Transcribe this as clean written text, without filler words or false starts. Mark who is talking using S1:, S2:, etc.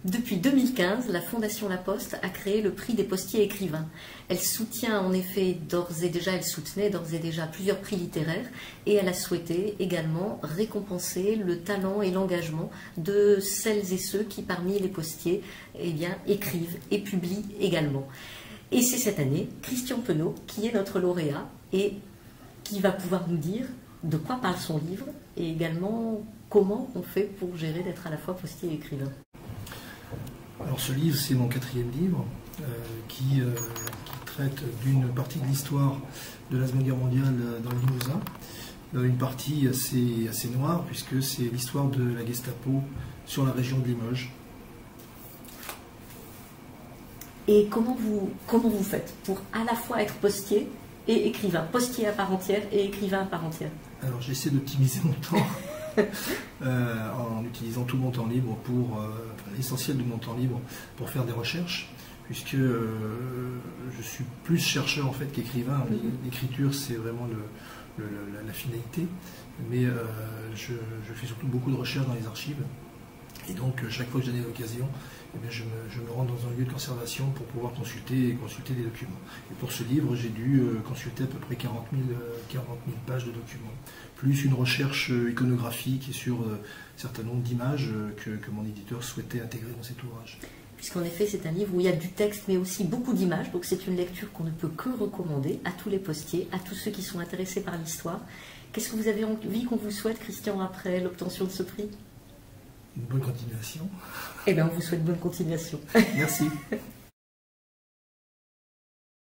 S1: Depuis 2015, la Fondation La Poste a créé le prix des postiers écrivains. Elle soutient en effet elle soutenait d'ores et déjà plusieurs prix littéraires et elle a souhaité également récompenser le talent et l'engagement de celles et ceux qui, parmi les postiers, écrivent et publient également. Et c'est cette année Christian Penaud qui est notre lauréat et qui va pouvoir nous dire de quoi parle son livre et également comment on fait pour gérer d'être à la fois postier et écrivain.
S2: Alors ce livre, c'est mon 4e livre qui traite d'une partie de l'histoire de la Seconde Guerre mondiale dans le Limousin. Une partie assez noire puisque c'est l'histoire de la Gestapo sur la région de Limoges.
S1: Et comment vous faites pour à la fois être postier et écrivain, postier à part entière et écrivain à part entière?
S2: Alors j'essaie d'optimiser mon temps en utilisant tout mon temps libre l'essentiel de mon temps libre pour faire des recherches, puisque je suis plus chercheur en fait qu'écrivain. L'écriture c'est vraiment la finalité, mais je fais surtout beaucoup de recherches dans les archives. Et donc, chaque fois que j'en ai l'occasion, je me rends dans un lieu de conservation pour pouvoir consulter des documents. Et pour ce livre, j'ai dû consulter à peu près 40 000 pages de documents, plus une recherche iconographique sur un certain nombre d'images que mon éditeur souhaitait intégrer dans cet ouvrage.
S1: Puisqu'en effet, c'est un livre où il y a du texte, mais aussi beaucoup d'images. Donc c'est une lecture qu'on ne peut que recommander à tous les postiers, à tous ceux qui sont intéressés par l'histoire. Qu'est-ce que vous avez envie qu'on vous souhaite, Christian, après l'obtention de ce prix?
S2: Une bonne continuation.
S1: Eh bien, on vous souhaite bonne continuation.
S2: Merci.